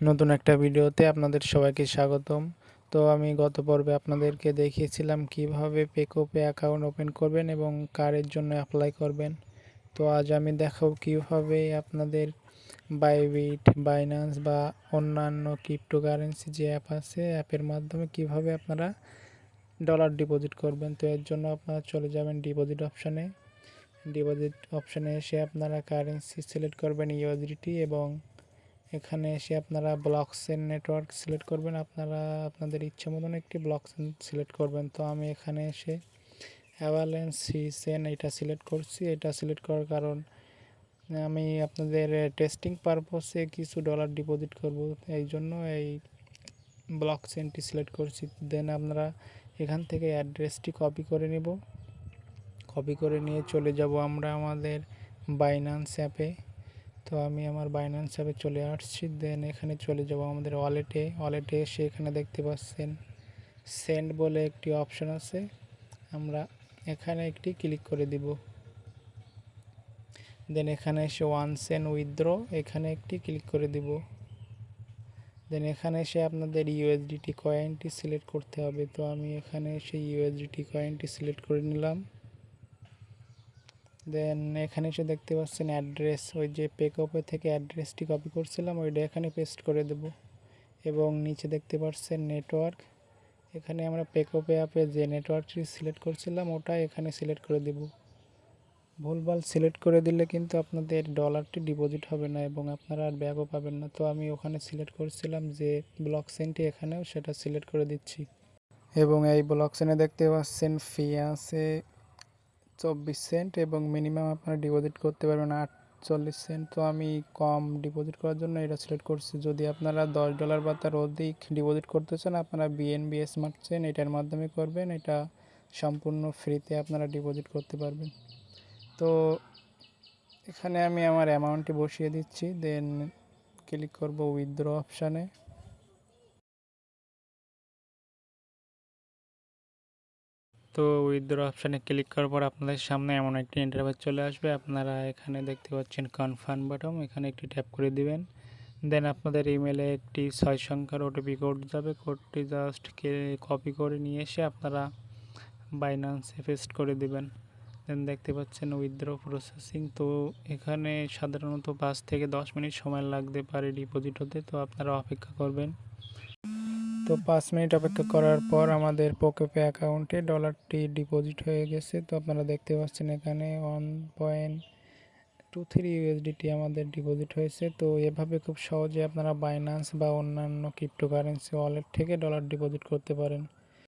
নতুন একটা ভিডিওতে আপনাদের সবাইকে স্বাগতম। তো আমি গত পর্বে আপনাদেরকে দেখিয়েছিলাম কিভাবে পেকোপে অ্যাকাউন্ট ওপেন করবেন এবং কারের জন্য অ্যাপ্লাই করবেন। তো আজ আমি দেখাবো কিভাবে আপনাদের বাইবিট, বাইন্যান্স বা অন্যান্য ক্রিপ্টোকারেন্সি যে অ্যাপ আছে, অ্যাপের মাধ্যমে কিভাবে আপনারা ডলার ডিপোজিট করবেন। তো এর জন্য আপনারা চলে যাবেন ডিপোজিট অপশানে। ডিপোজিট অপশানে এসে আপনারা কারেন্সি সিলেক্ট করবেন ইউএসডিটি এবং এখানে এসে আপনারা ব্লকচেন নেটওয়ার্ক সিলেক্ট করবেন। আপনারা আপনাদের ইচ্ছা মতন একটি ব্লকচেন সিলেক্ট করবেন। তো আমি এখানে এসে অ্যাভালান্সি চেন এটা সিলেক্ট করছি। এটা সিলেক্ট করার কারণ আমি আপনাদের টেস্টিং পারপসে কিছু ডলার ডিপোজিট করব, এই জন্য এই ব্লকচেনটি সিলেক্ট করছি। দেন আপনারা এখান থেকে অ্যাড্রেসটি কপি করে নেব। কপি করে নিয়ে চলে যাব আমরা আমাদের বাইন্যান্স অ্যাপে। তো আমি আমার বাইন্যান্স অ্যাপে চলে আসছি। দেন এখানে চলে যাব আমাদের ওয়ালেটে এসে এখানে দেখতে পাচ্ছেন সেন্ড বলে একটি অপশন আছে, আমরা এখানে একটি ক্লিক করে দিব। দেন এখানে এসে ওয়ান সেন্ড উইথড্র এখানে একটি ক্লিক করে দিব। দেন এখানে এসে আপনাদের ইউএসডিটি কয়েনটি সিলেক্ট করতে হবে। তো আমি এখানে এসে ইউএসডিটি কয়েনটি সিলেক্ট করে নিলাম। দেন এখানে এসে দেখতে পাচ্ছেন অ্যাড্রেস, ওই যে পেকআপে থেকে অ্যাড্রেসটি কপি করছিলাম ওইটা এখানে পেস্ট করে দেব। এবং নিচে দেখতে পাচ্ছেন নেটওয়ার্ক, এখানে আমরা পেকআপে অ্যাপে যে নেটওয়ার্কটি সিলেক্ট করছিলাম ওটা এখানে সিলেক্ট করে দেব। ভুলভাল সিলেক্ট করে দিলে কিন্তু আপনাদের ডলারটি ডিপোজিট হবে না এবং আপনারা আর ব্যাকও পাবেন না। তো আমি ওখানে সিলেক্ট করছিলাম যে ব্লকচেনটি, এখানেও সেটা সিলেক্ট করে দিচ্ছি। এবং এই ব্লকচেনে দেখতে পাচ্ছেন ফি আছে 24 সেন্ট এবং মিনিমাম আপনারা ডিপোজিট করতে পারবেন 48 সেন্ট। তো আমি কম ডিপোজিট করার জন্য এটা সিলেক্ট করছি। যদি আপনারা $10 বা তার অধিক ডিপোজিট করতে চান, আপনারা বিএনবি স্মার্ট চেইন এটার মাধ্যমে করবেন। এটা সম্পূর্ণ ফ্রিতে আপনারা ডিপোজিট করতে পারবেন। তো এখানে আমি আমার অ্যামাউন্টটি বসিয়ে দিচ্ছি। দেন ক্লিক করব উইথড্র অপশানে। তো উইথড্র অপশানে ক্লিক করার পর আপনাদের সামনে এমন একটি ইন্টারফেস চলে আসবে। আপনারা এখানে দেখতে পাচ্ছেন কনফার্ম বাটন, এখানে একটি ট্যাপ করে দিবেন। দেন আপনাদের ইমেলে একটি 6 সংখ্যার ওটিপি কোড যাবে। কোডটি জাস্ট কপি করে নিয়ে এসে আপনারা বাইন্যান্সে পেস্ট করে দিবেন। দেন দেখতে পাচ্ছেন উইথড্র প্রসেসিং। তো এখানে সাধারণত 5 থেকে 10 মিনিট সময় লাগতে পারে ডিপোজিট হতে, তো আপনারা অপেক্ষা করবেন। তো 5 মিনিট অপেক্ষা করার পর আমাদের পেকোপে অ্যাকাউন্টে ডলারটি ডিপোজিট হয়ে গেছে। তো আপনারা দেখতে পাচ্ছেন এখানে 1.23 ইউএসডিটি আমাদের ডিপোজিট হয়েছে। তো এভাবে খুব সহজে আপনারা বাইন্যান্স বা অন্যান্য ক্রিপ্টোকারেন্সি ওয়ালেট থেকে ডলার ডিপোজিট করতে পারেন।